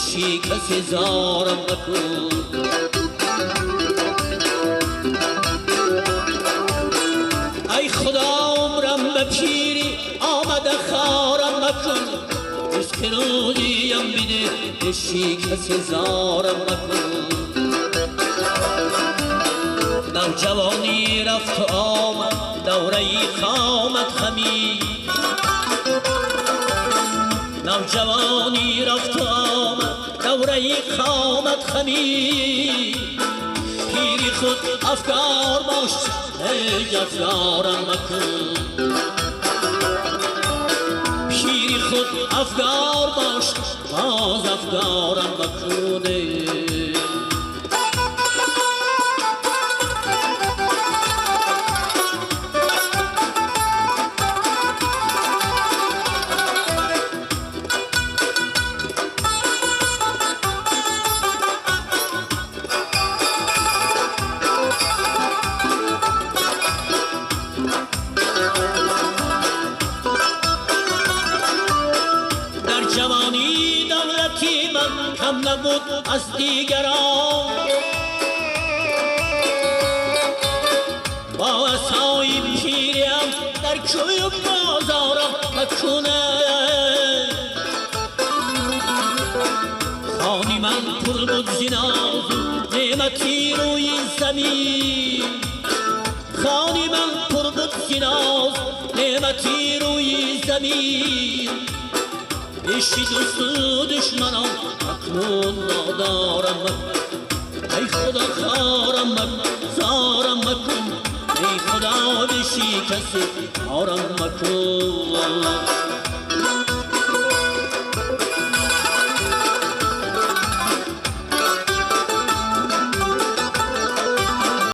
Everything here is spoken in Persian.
شکست زارم مکن. ای خدا عمرم به پیری آمده خارم مکن. بس که روزیم بیده شکست زارم مکن. نوجوانی رفت و آمد دوره خامت خمی. نوجوانی رفت و آمد دوره خامت خمی. پیری خود افکار باش ای افکارم مکن. پیری خود افکار باش باز افکارم مکن. جوانی دولتی من کم نبود از دیگران. با عصای پیریم در کوی و بازارم مکنه. خانی من پر بود زناز نعمتی روی زمین. خانی من پر بود زناز نعمتی روی زمین. عشقی دوست و دشمنان اکنون ندارم من. ای خدا خارم من زارم مکن. ای خدا به شکست آرم مکن.